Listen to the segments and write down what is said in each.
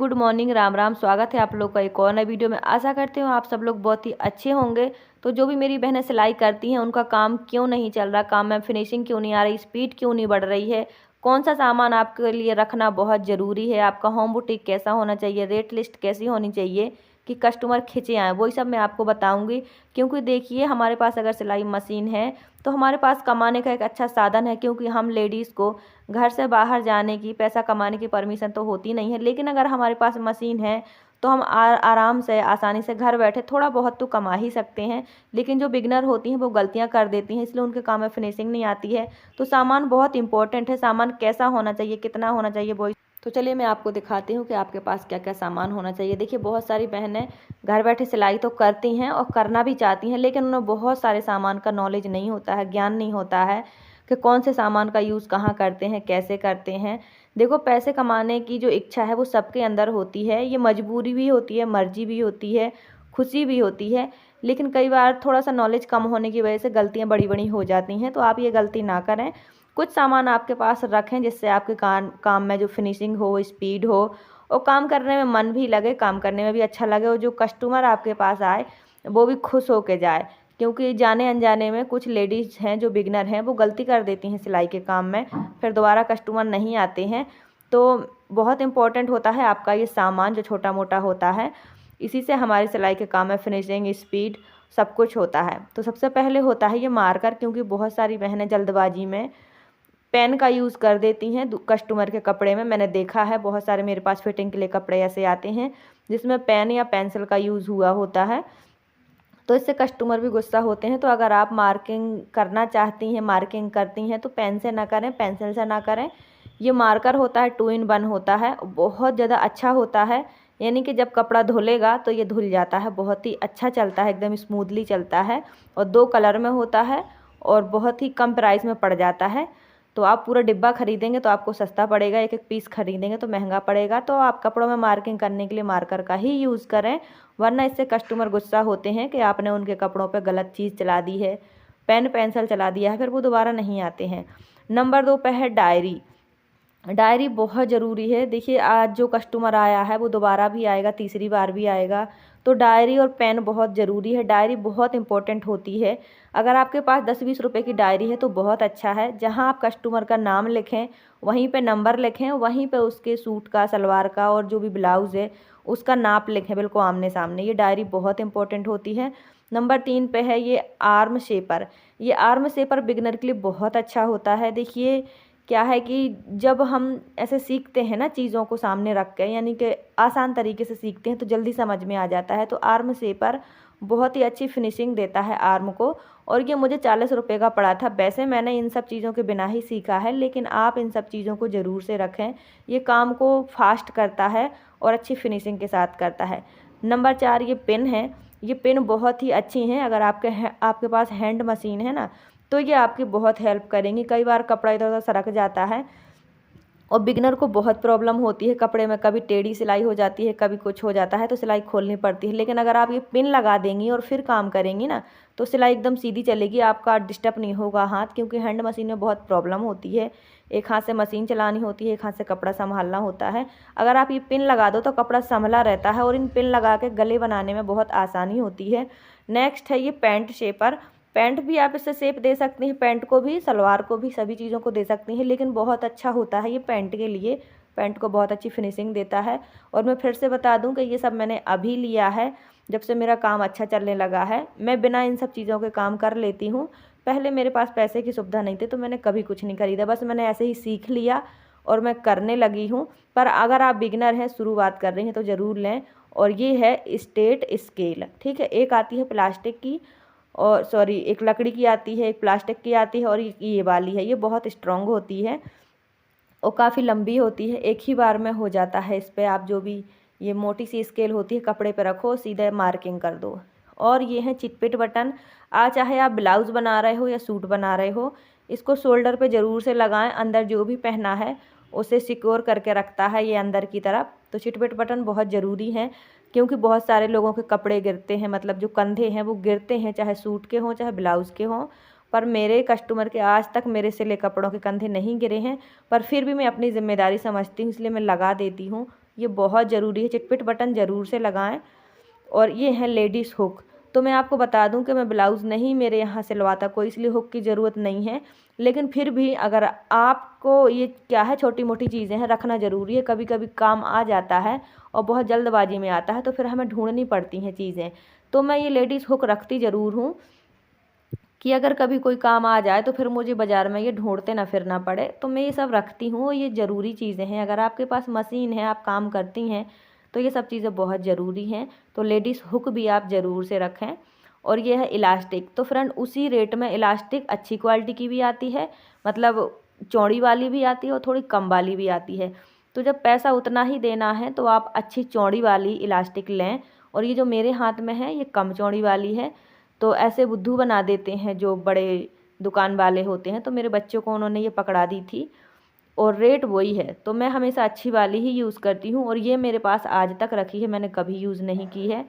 Good morning, Ram Ram. स्वागत है आप लोग का एक और नए वीडियो में। आशा करती हूँ आप सब लोग बहुत ही अच्छे होंगे। तो जो भी मेरी बहनें सिलाई करती हैं उनका काम क्यों नहीं चल रहा, काम में फिनिशिंग क्यों नहीं आ रही, स्पीड क्यों नहीं बढ़ रही है, कौन सा सामान आपके लिए रखना बहुत ज़रूरी है, आपका होम बुटीक कैसा होना चाहिए, रेट लिस्ट कैसी होनी चाहिए कि कस्टमर खिंचे आएँ, वही सब मैं आपको बताऊँगी। क्योंकि देखिए, हमारे पास अगर सिलाई मशीन है तो हमारे पास कमाने का एक अच्छा साधन है। क्योंकि हम लेडीज़ को घर से बाहर जाने की, पैसा कमाने की परमिशन तो होती नहीं है, लेकिन अगर हमारे पास मशीन है तो हम आराम से, आसानी से घर बैठे थोड़ा बहुत तो कमा ही सकते हैं। लेकिन जो बिगनर होती हैं वो गलतियां कर देती हैं, इसलिए उनके काम में फिनिशिंग नहीं आती है। तो सामान बहुत इंपॉर्टेंट है, सामान कैसा होना चाहिए, कितना होना चाहिए, वो तो चलिए मैं आपको दिखाती हूँ कि आपके पास क्या क्या सामान होना चाहिए। देखिए, बहुत सारी बहनें घर बैठे सिलाई तो करती हैं और करना भी चाहती हैं, लेकिन उन्हें बहुत सारे सामान का नॉलेज नहीं होता है, ज्ञान नहीं होता है कि कौन से सामान का यूज़ कहाँ करते हैं, कैसे करते हैं। देखो, पैसे कमाने की जो इच्छा है वो सबके अंदर होती है, ये मजबूरी भी होती है, मर्जी भी होती है, खुशी भी होती है। लेकिन कई बार थोड़ा सा नॉलेज कम होने की वजह से गलतियाँ बड़ी बड़ी हो जाती हैं, तो आप ये गलती ना करें। कुछ सामान आपके पास रखें जिससे आपके काम में जो फिनिशिंग हो, स्पीड हो और काम करने में मन भी लगे, काम करने में भी अच्छा लगे और जो कस्टमर आपके पास आए वो भी खुश होके जाए। क्योंकि जाने अनजाने में कुछ लेडीज़ हैं जो बिगनर हैं वो गलती कर देती हैं सिलाई के काम में, फिर दोबारा कस्टमर नहीं आते हैं। तो बहुत इम्पोर्टेंट होता है आपका ये सामान जो छोटा मोटा होता है, इसी से हमारी सिलाई के काम में फिनिशिंग, स्पीड सब कुछ होता है। तो सबसे पहले होता है ये मार्कर। क्योंकि बहुत सारी बहनें जल्दबाजी में पेन का यूज़ कर देती हैं कस्टमर के कपड़े में। मैंने देखा है, बहुत सारे मेरे पास फिटिंग के लिए कपड़े ऐसे आते हैं जिसमें पेन या पेंसिल का यूज़ हुआ होता है, तो इससे कस्टमर भी गुस्सा होते हैं। तो अगर आप मार्किंग करना चाहती हैं, मार्किंग करती हैं, तो पेन से ना करें, पेंसिल से ना करें। ये मार्कर होता है 2 in 1 होता है, बहुत ज़्यादा अच्छा होता है। यानी कि जब कपड़ा धुलेगा तो ये धुल जाता है, बहुत ही अच्छा चलता है, एकदम स्मूथली चलता है और 2 कलर में होता है और बहुत ही कम प्राइस में पड़ जाता है। तो आप पूरा डिब्बा खरीदेंगे तो आपको सस्ता पड़ेगा, एक एक पीस खरीदेंगे तो महंगा पड़ेगा। तो आप कपड़ों में मार्किंग करने के लिए मार्कर का ही यूज़ करें, वरना इससे कस्टमर गुस्सा होते हैं कि आपने उनके कपड़ों पे गलत चीज़ चला दी है, पेन पेंसिल चला दिया है, फिर वो दोबारा नहीं आते हैं। नंबर 2 पे है डायरी। डायरी बहुत ज़रूरी है। देखिए, आज जो कस्टमर आया है वो दोबारा भी आएगा, तीसरी बार भी आएगा, तो डायरी और पेन बहुत ज़रूरी है। डायरी बहुत इंपॉर्टेंट होती है। अगर आपके पास 10-20 रुपए की डायरी है तो बहुत अच्छा है। जहां आप कस्टमर का नाम लिखें, वहीं पे नंबर लिखें, वहीं पे उसके सूट का, सलवार का और जो भी ब्लाउज़ है उसका नाप लिखें, बिल्कुल आमने सामने। ये डायरी बहुत इंपॉर्टेंट होती है। नंबर 3 पे है ये आर्म शेपर। ये आर्म शेपर बिगनर के लिए बहुत अच्छा होता है। देखिए, क्या है कि जब हम ऐसे सीखते हैं ना चीज़ों को सामने रख के, यानी कि आसान तरीके से सीखते हैं, तो जल्दी समझ में आ जाता है। तो आर्म शेपर बहुत ही अच्छी फिनिशिंग देता है आर्म को, और ये मुझे 40 रुपये का पड़ा था। वैसे मैंने इन सब चीज़ों के बिना ही सीखा है, लेकिन आप इन सब चीज़ों को ज़रूर से रखें। ये काम को फास्ट करता है और अच्छी फिनिशिंग के साथ करता है। नंबर 4 ये पिन है। ये पिन बहुत ही अच्छी हैं। अगर आपके पास हैंड मशीन है ना, तो ये आपकी बहुत हेल्प करेंगी। कई बार कपड़ा इधर उधर सरक जाता है और बिगनर को बहुत प्रॉब्लम होती है कपड़े में, कभी टेढ़ी सिलाई हो जाती है, कभी कुछ हो जाता है तो सिलाई खोलनी पड़ती है। लेकिन अगर आप ये पिन लगा देंगी और फिर काम करेंगी ना, तो सिलाई एकदम सीधी चलेगी, आपका डिस्टर्ब नहीं होगा हाथ। क्योंकि हैंड मशीन में बहुत प्रॉब्लम होती है, एक हाथ से मशीन चलानी होती है, एक हाथ से कपड़ा संभालना होता है। अगर आप ये पिन लगा दो तो कपड़ा संभला रहता है और इन पिन लगा के गले बनाने में बहुत आसानी होती है। नेक्स्ट है ये पैंट शेपर। पैंट भी आप इससे शेप दे सकती हैं, पैंट को भी, सलवार को भी, सभी चीज़ों को दे सकती हैं, लेकिन बहुत अच्छा होता है ये पैंट के लिए। पैंट को बहुत अच्छी फिनिशिंग देता है। और मैं फिर से बता दूं कि ये सब मैंने अभी लिया है, जब से मेरा काम अच्छा चलने लगा है। मैं बिना इन सब चीज़ों के काम कर लेती हूँ। पहले मेरे पास पैसे की सुविधा नहीं थी तो मैंने कभी कुछ नहीं खरीदा, बस मैंने ऐसे ही सीख लिया और मैं करने लगी हूँ। पर अगर आप बिगनर हैं, शुरुआत कर रही हैं, तो ज़रूर लें। और ये है स्टेट स्केल, ठीक है। एक आती है प्लास्टिक की, और सॉरी, एक लकड़ी की आती है, एक प्लास्टिक की आती है, और ये वाली है। ये बहुत स्ट्रॉन्ग होती है और काफ़ी लंबी होती है, एक ही बार में हो जाता है। इस पर आप जो भी ये मोटी सी स्केल होती है, कपड़े पे रखो, सीधे मार्किंग कर दो। और ये है चिटपिट बटन। चाहे आप ब्लाउज़ बना रहे हो या सूट बना रहे हो, इसको शोल्डर पे ज़रूर से लगाएं। अंदर जो भी पहना है उसे सिक्योर करके रखता है ये अंदर की तरफ। तो चिटपिट बटन बहुत ज़रूरी है, क्योंकि बहुत सारे लोगों के कपड़े गिरते हैं, मतलब जो कंधे हैं वो गिरते हैं, चाहे सूट के हों चाहे ब्लाउज़ के हों। पर मेरे कस्टमर के आज तक मेरे सिले कपड़ों के कंधे नहीं गिरे हैं, पर फिर भी मैं अपनी ज़िम्मेदारी समझती हूँ, इसलिए मैं लगा देती हूँ ये बहुत ज़रूरी है, चिटपिट बटन ज़रूर से लगाएं। और ये है लेडीज़ हुक। तो मैं आपको बता दूं कि मैं ब्लाउज़ नहीं मेरे यहाँ सिलवाता कोई, इसलिए हुक की ज़रूरत नहीं है। लेकिन फिर भी अगर आपको ये क्या है, छोटी मोटी चीज़ें हैं, रखना ज़रूरी है। कभी कभी काम आ जाता है और बहुत जल्दबाजी में आता है, तो फिर हमें ढूंढनी पड़ती हैं चीज़ें। तो मैं ये लेडीज़ हुक रखती ज़रूर हूँ कि अगर कभी कोई काम आ जाए तो फिर मुझे बाज़ार में ये ढूंढते ना फिरना पड़े। तो मैं ये सब रखती हूँ, ये ज़रूरी चीज़ें हैं। अगर आपके पास मशीन है, आप काम करती हैं, तो ये सब चीज़ें बहुत ज़रूरी हैं। तो लेडीज़ हुक भी आप ज़रूर से रखें। और ये है इलास्टिक। तो फ्रेंड उसी रेट में इलास्टिक अच्छी क्वालिटी की भी आती है, मतलब चौड़ी वाली भी आती है और थोड़ी कम वाली भी आती है। तो जब पैसा उतना ही देना है तो आप अच्छी चौड़ी वाली इलास्टिक लें। और ये जो मेरे हाथ में है ये कम चौड़ी वाली है। तो ऐसे बुद्धू बना देते हैं जो बड़े दुकान वाले होते हैं, तो मेरे बच्चों को उन्होंने ये पकड़ा दी थी और रेट वही है। तो मैं हमेशा अच्छी वाली ही यूज़ करती हूँ और ये मेरे पास आज तक रखी है, मैंने कभी यूज़ नहीं की है।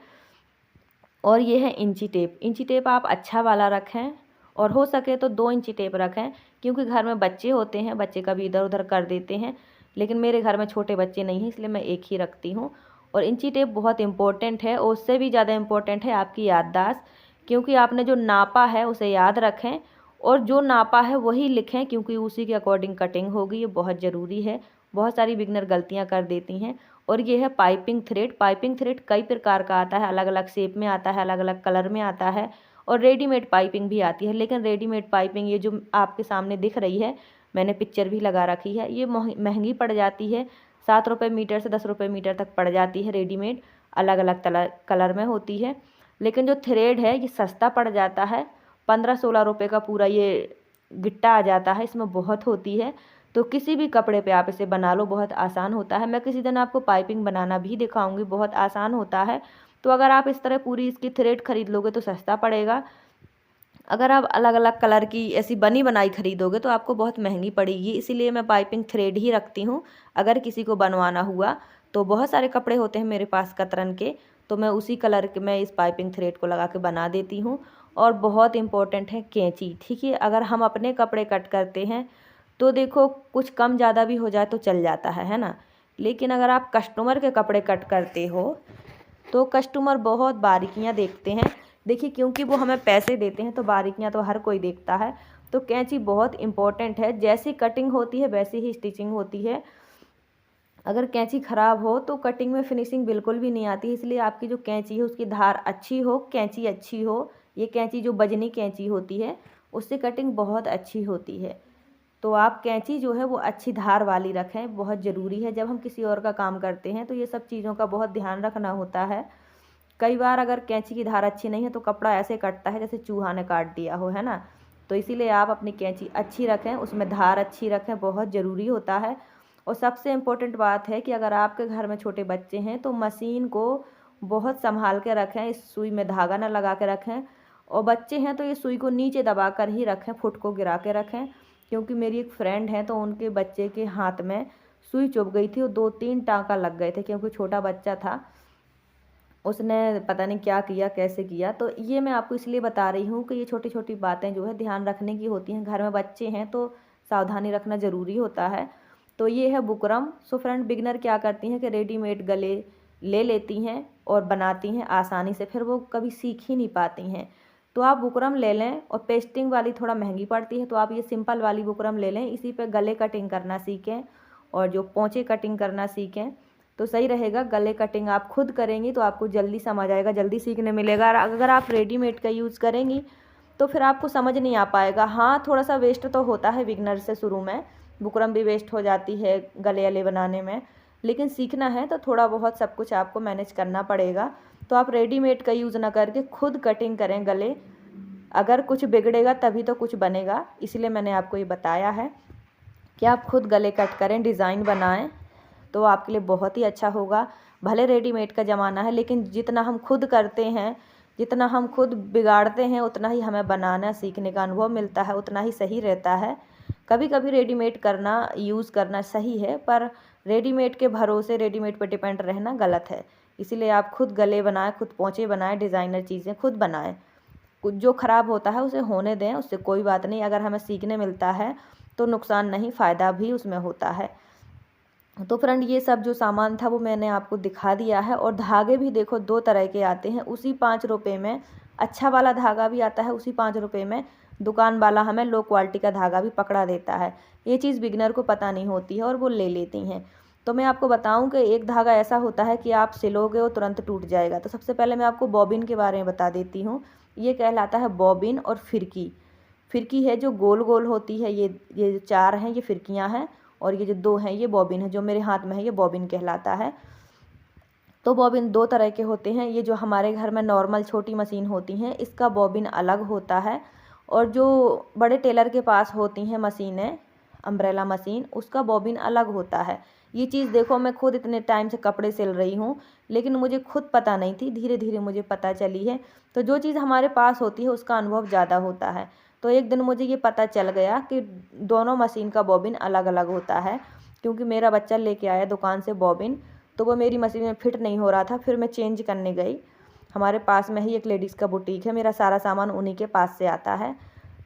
और ये है इंची टेप। इंची टेप आप अच्छा वाला रखें और हो सके तो 2 इंची टेप रखें, क्योंकि घर में बच्चे होते हैं, बच्चे कभी इधर उधर कर देते हैं। लेकिन मेरे घर में छोटे बच्चे नहीं हैं, इसलिए मैं एक ही रखती हूँ। और इंची टेप बहुत इम्पोर्टेंट है और उससे भी ज़्यादा इम्पोर्टेंट है आपकी याददाश्त, क्योंकि आपने जो नापा है उसे याद रखें और जो नापा है वही लिखें, क्योंकि उसी के अकॉर्डिंग कटिंग होगी। ये बहुत ज़रूरी है। बहुत सारी बिगनर गलतियाँ कर देती हैं। और ये है पाइपिंग थ्रेड। पाइपिंग थ्रेड कई प्रकार का आता है, अलग अलग शेप में आता है, अलग अलग कलर में आता है और रेडीमेड पाइपिंग भी आती है। लेकिन रेडीमेड पाइपिंग ये जो आपके सामने दिख रही है, मैंने पिक्चर भी लगा रखी है, ये महंगी पड़ जाती है। 7 रुपये मीटर से 10 रुपये मीटर तक पड़ जाती है रेडीमेड, अलग अलग कलर में होती है। लेकिन जो थ्रेड है ये सस्ता पड़ जाता है, 15-16 रुपये का पूरा ये गिट्टा आ जाता है, इसमें बहुत होती है। तो किसी भी कपड़े पे आप इसे बना लो, बहुत आसान होता है। मैं किसी दिन आपको पाइपिंग बनाना भी दिखाऊंगी, बहुत आसान होता है। तो अगर आप इस तरह पूरी इसकी थ्रेड खरीद लोगे तो सस्ता पड़ेगा। अगर आप अलग अलग कलर की ऐसी बनी बनाई खरीदोगे तो आपको बहुत महंगी पड़ेगी। इसीलिए मैं पाइपिंग थ्रेड ही रखती हूँ। अगर किसी को बनवाना हुआ तो बहुत सारे कपड़े होते हैं मेरे पास कतरन के, तो मैं उसी कलर के मैं इस पाइपिंग थ्रेड को लगा के बना देती हूँ। और बहुत इम्पोर्टेंट है कैंची, ठीक है। अगर हम अपने कपड़े कट करते हैं तो देखो कुछ कम ज़्यादा भी हो जाए तो चल जाता है ना। लेकिन अगर आप कस्टमर के कपड़े कट करते हो तो कस्टमर बहुत बारीकियां देखते हैं। देखिए क्योंकि वो हमें पैसे देते हैं तो बारीकियां तो हर कोई देखता है। तो कैंची बहुत इम्पोर्टेंट है, जैसी कटिंग होती है वैसी ही स्टिचिंग होती है। अगर कैंची ख़राब हो तो कटिंग में फिनिशिंग बिल्कुल भी नहीं आती। इसलिए आपकी जो कैंची है उसकी धार अच्छी हो, कैंची अच्छी हो। ये कैंची जो बजनी कैंची होती है उससे कटिंग बहुत अच्छी होती है। तो आप कैंची जो है वो अच्छी धार वाली रखें, बहुत ज़रूरी है। जब हम किसी और का काम करते हैं तो ये सब चीज़ों का बहुत ध्यान रखना होता है। कई बार अगर कैंची की धार अच्छी नहीं है तो कपड़ा ऐसे कटता है जैसे चूहा ने काट दिया हो, है ना। तो इसीलिए आप अपनी कैंची अच्छी रखें, उसमें धार अच्छी रखें, बहुत ज़रूरी होता है। और सबसे इम्पोर्टेंट बात है कि अगर आपके घर में छोटे बच्चे हैं तो मशीन को बहुत संभाल के रखें, इस सुई में धागा ना लगा के रखें। और बच्चे हैं तो ये सुई को नीचे दबा कर ही रखें, फुट को गिरा के रखें। क्योंकि मेरी एक फ्रेंड है तो उनके बच्चे के हाथ में सुई चुभ गई थी और 2-3 टाँका लग गए थे, क्योंकि छोटा बच्चा था, उसने पता नहीं क्या किया कैसे किया। तो ये मैं आपको इसलिए बता रही हूँ कि ये छोटी छोटी बातें जो है ध्यान रखने की होती हैं। घर में बच्चे हैं तो सावधानी रखना ज़रूरी होता है। तो ये है बुकरम। सो फ्रेंड बिगनर क्या करती हैं कि रेडीमेड गले ले लेती हैं और बनाती हैं आसानी से, फिर वो कभी सीख ही नहीं पाती हैं। तो आप बुकरम ले लें, और पेस्टिंग वाली थोड़ा महंगी पड़ती है, तो आप ये सिंपल वाली बुकरम ले लें। इसी पे गले कटिंग करना सीखें और जो पोंचे कटिंग करना सीखें तो सही रहेगा। गले कटिंग आप खुद करेंगी तो आपको जल्दी समझ आएगा, जल्दी सीखने मिलेगा। अगर आप रेडीमेड का यूज़ करेंगी तो फिर आपको समझ नहीं आ पाएगा। हाँ थोड़ा सा वेस्ट तो होता है बिगनर से, शुरू में बुकरम भी वेस्ट हो जाती है गले वाले बनाने में, लेकिन सीखना है तो थोड़ा बहुत सब कुछ आपको मैनेज करना पड़ेगा। तो आप रेडीमेड का यूज़ ना करके खुद कटिंग करें गले। अगर कुछ बिगड़ेगा तभी तो कुछ बनेगा, इसलिए मैंने आपको ये बताया है कि आप खुद गले कट करें, डिज़ाइन बनाएं, तो आपके लिए बहुत ही अच्छा होगा। भले रेडीमेड का ज़माना है, लेकिन जितना हम खुद करते हैं, जितना हम खुद बिगाड़ते हैं, उतना ही हमें बनाना सीखने का अनुभव मिलता है, उतना ही सही रहता है। कभी कभी रेडीमेड करना, यूज़ करना सही है, पर रेडीमेड के भरोसे रेडीमेड पर डिपेंड रहना गलत है। इसीलिए आप खुद गले बनाएं, खुद पोंचे बनाएं, डिज़ाइनर चीज़ें खुद बनाएं। कुछ जो ख़राब होता है उसे होने दें, उससे कोई बात नहीं। अगर हमें सीखने मिलता है तो नुकसान नहीं, फ़ायदा भी उसमें होता है। तो फ्रेंड ये सब जो सामान था वो मैंने आपको दिखा दिया है। और धागे भी देखो 2 तरह के आते हैं, उसी 5 रुपये में अच्छा वाला धागा भी आता है, उसी 5 रुपये में दुकान वाला हमें लो क्वालिटी का धागा भी पकड़ा देता है। ये चीज़ बिगनर को पता नहीं होती है और वो ले लेती हैं। तो मैं आपको बताऊं कि एक धागा ऐसा होता है कि आप सिलोगे वो तुरंत टूट जाएगा। तो सबसे पहले मैं आपको बॉबिन के बारे में बता देती हूँ। ये कहलाता है बॉबिन और फिरकी। फिरकी है जो गोल गोल होती है, ये जो 4 हैं ये फिरकियाँ हैं, और ये जो 2 हैं ये बॉबिन है। जो मेरे हाथ में है ये बॉबिन कहलाता है। तो बॉबिन 2 तरह के होते हैं। ये जो हमारे घर में नॉर्मल छोटी मशीन होती हैं इसका बॉबिन अलग होता है, और जो बड़े टेलर के पास होती हैं मशीनें, अम्ब्रेला मशीन, उसका बॉबिन अलग होता है। ये चीज़ देखो मैं खुद इतने टाइम से कपड़े सिल रही हूँ, लेकिन मुझे खुद पता नहीं थी, धीरे धीरे मुझे पता चली है। तो जो चीज़ हमारे पास होती है उसका अनुभव ज़्यादा होता है। तो एक दिन मुझे ये पता चल गया कि दोनों मशीन का बॉबिन अलग अलग होता है, क्योंकि मेरा बच्चा लेके आया दुकान से बॉबिन, तो वो मेरी मशीन में फिट नहीं हो रहा था। फिर मैं चेंज करने गई। हमारे पास में ही एक लेडीज़ का बुटीक है, मेरा सारा सामान उन्हीं के पास से आता है।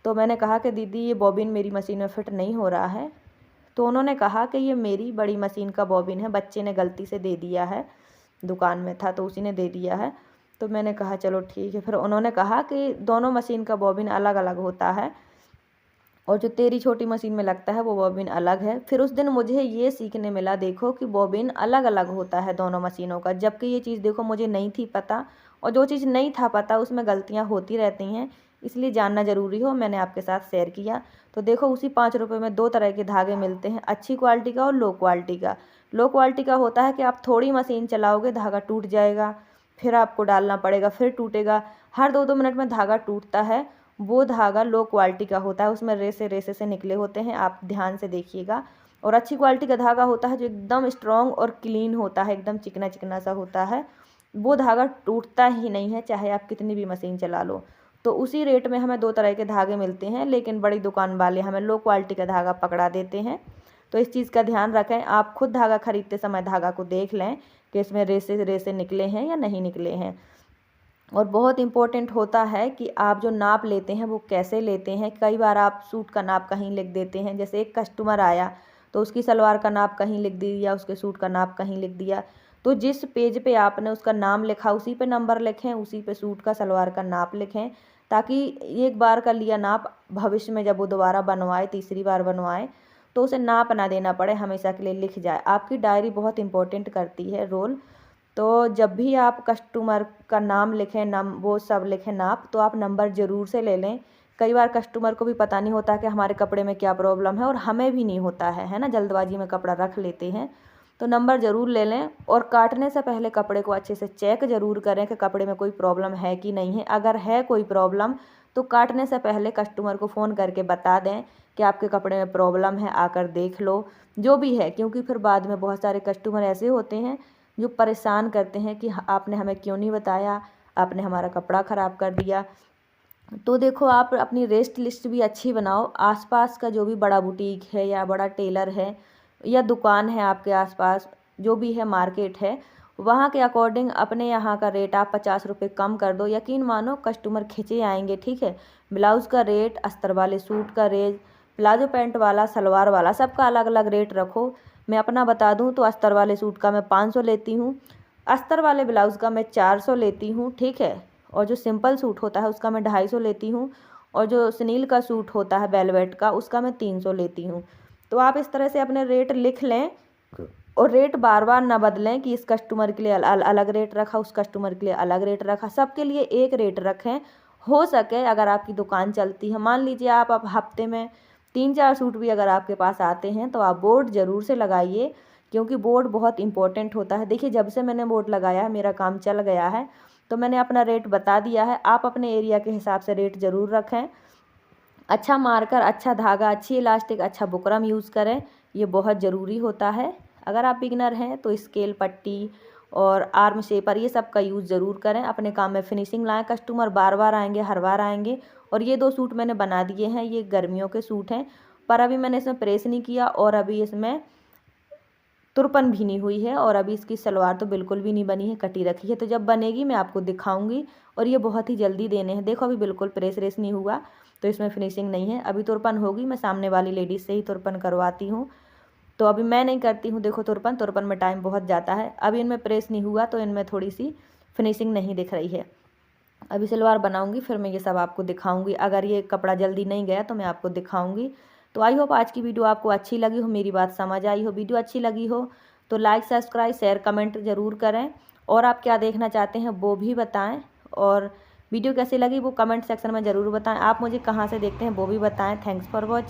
तो मैंने कहा कि दीदी ये बॉबिन मेरी मशीन में फ़िट नहीं हो रहा है। तो उन्होंने कहा कि ये मेरी बड़ी मशीन का बॉबिन है, बच्चे ने गलती से दे दिया है, दुकान में था तो उसी ने दे दिया है। तो मैंने कहा चलो ठीक है। फिर उन्होंने कहा कि दोनों मशीन का बॉबिन अलग अलग होता है, और जो तेरी छोटी मशीन में लगता है वो बॉबिन अलग है। फिर उस दिन मुझे ये सीखने मिला देखो कि बॉबिन अलग अलग होता है दोनों मशीनों का, जबकि ये चीज़ देखो मुझे नहीं थी पता, और जो चीज़ नहीं था पता उसमें गलतियाँ होती रहती हैं, इसलिए जानना ज़रूरी हो, मैंने आपके साथ शेयर किया। तो देखो उसी 5 रुपये में 2 तरह के धागे मिलते हैं, अच्छी क्वालिटी का और लो क्वालिटी का। लो क्वालिटी का होता है कि आप थोड़ी मशीन चलाओगे धागा टूट जाएगा, फिर आपको डालना पड़ेगा, फिर टूटेगा, हर 2-2 मिनट में धागा टूटता है। वो धागा लो क्वालिटी का होता है, उसमें रेसे रेसे से निकले होते हैं, आप ध्यान से देखिएगा। और अच्छी क्वालिटी का धागा होता है जो एकदम स्ट्रॉन्ग और क्लीन होता है, एकदम चिकना चिकना सा होता है। वो धागा टूटता ही नहीं है, चाहे आप कितनी भी मशीन चला लो। तो उसी रेट में हमें 2 तरह के धागे मिलते हैं, लेकिन बड़ी दुकान वाले हमें लो क्वालिटी का धागा पकड़ा देते हैं। तो इस चीज़ का ध्यान रखें, आप खुद धागा खरीदते समय धागा को देख लें कि इसमें रेसे रेसे निकले हैं या नहीं निकले हैं। और बहुत इम्पोर्टेंट होता है कि आप जो नाप लेते हैं वो कैसे लेते हैं। कई बार आप सूट का नाप कहीं लिख देते हैं, जैसे एक कस्टमर आया तो उसकी सलवार का नाप कहीं लिख दिया, उसके सूट का नाप कहीं लिख दिया। तो जिस पेज पे आपने उसका नाम लिखा उसी पे नंबर लिखें, उसी पे सूट का सलवार का नाप लिखें, ताकि एक बार का लिया नाप भविष्य में जब वो दोबारा बनवाए, तीसरी बार बनवाए, तो उसे नाप ना देना पड़े, हमेशा के लिए लिख जाए। आपकी डायरी बहुत इंपॉर्टेंट करती है रोल। तो जब भी आप कस्टमर का नाम लिखें, वो सब लिखें नाप, तो आप नंबर ज़रूर से ले लें। कई बार कस्टमर को भी पता नहीं होता कि हमारे कपड़े में क्या प्रॉब्लम है, और हमें भी नहीं होता है ना, जल्दबाजी में कपड़ा रख लेते हैं। तो नंबर ज़रूर ले लें, और काटने से पहले कपड़े को अच्छे से चेक ज़रूर करें कि कपड़े में कोई प्रॉब्लम है कि नहीं है। अगर है कोई प्रॉब्लम तो काटने से पहले कस्टमर को फ़ोन करके बता दें कि आपके कपड़े में प्रॉब्लम है, आकर देख लो, जो भी है। क्योंकि फिर बाद में बहुत सारे कस्टमर ऐसे होते हैं जो परेशान करते हैं कि आपने हमें क्यों नहीं बताया, आपने हमारा कपड़ा ख़राब कर दिया। तो देखो आप अपनी रेस्ट लिस्ट भी अच्छी बनाओ। आसपास का जो भी बड़ा बुटीक है या बड़ा टेलर है या दुकान है आपके आसपास, जो भी है मार्केट है, वहाँ के अकॉर्डिंग अपने यहाँ का रेट आप 50 रुपये कम कर दो। यकीन मानो कस्टमर खिंचे आएंगे, ठीक है। ब्लाउज़ का रेट, अस्तर वाले सूट का रेट, प्लाजो पैंट वाला, सलवार वाला, सबका अलग अलग रेट रखो। मैं अपना बता दूं तो अस्तर वाले सूट का मैं 500 लेती हूँ, अस्तर वाले ब्लाउज़ का मैं 400 लेती हूँ, ठीक है। और जो सिंपल सूट होता है उसका मैं 250 लेती हूँ, और जो सनील का सूट होता है वेलवेट का उसका मैं 300 लेती हूँ। तो आप इस तरह से अपने रेट लिख लें, और रेट बार बार ना बदलें कि इस कस्टमर के लिए अलग रेट रखा, उस कस्टमर के लिए अलग रेट रखा, सबके लिए एक रेट रखें। हो सके अगर आपकी दुकान चलती है, मान लीजिए आप हफ्ते में 3-4 सूट भी अगर आपके पास आते हैं, तो आप बोर्ड ज़रूर से लगाइए, क्योंकि बोर्ड बहुत इंपॉर्टेंट होता है। देखिए जब से मैंने बोर्ड लगाया है मेरा काम चल गया है, तो मैंने अपना रेट बता दिया है। आप अपने एरिया के हिसाब से रेट ज़रूर रखें। अच्छा मार्कर, अच्छा धागा, अच्छी इलास्टिक, अच्छा बुकरम यूज़ करें, ये बहुत ज़रूरी होता है। अगर आप बिगनर हैं तो स्केल, पट्टी और आर्म शेपर ये सब का यूज़ ज़रूर करें। अपने काम में फिनिशिंग लाएं, कस्टमर बार बार आएंगे, हर बार आएंगे। और ये 2 सूट मैंने बना दिए हैं, ये गर्मियों के सूट हैं, पर अभी मैंने इसमें प्रेस नहीं किया, और अभी इसमें तुरपन भी नहीं हुई है, और अभी इसकी सलवार तो बिल्कुल भी नहीं बनी है, कटी रखी है। तो जब बनेगी मैं आपको दिखाऊंगी। और ये बहुत ही जल्दी देने हैं। देखो अभी बिल्कुल प्रेस रेस नहीं हुआ, तो इसमें फिनिशिंग नहीं है। अभी तुरपन होगी, मैं सामने वाली लेडीज़ से ही तुरपन करवाती हूँ। तो अभी मैं नहीं करती हूँ देखो तुरपन में टाइम बहुत जाता है। अभी इनमें प्रेस नहीं हुआ तो इनमें थोड़ी सी फिनिशिंग नहीं दिख रही है। अभी सलवार बनाऊंगी फिर मैं ये सब आपको दिखाऊंगी। अगर ये कपड़ा जल्दी नहीं गया तो मैं आपको दिखाऊंगी। तो आई होप आज की वीडियो आपको अच्छी लगी हो, मेरी बात समझ आई हो। वीडियो अच्छी लगी हो तो लाइक सब्सक्राइब शेयर कमेंट ज़रूर करें, और आप क्या देखना चाहते हैं वो भी बताएं, और वीडियो कैसी लगी वो कमेंट सेक्शन में ज़रूर बताएं। आप मुझे कहाँ से देखते हैं वो भी बताएं। Thanks for watching.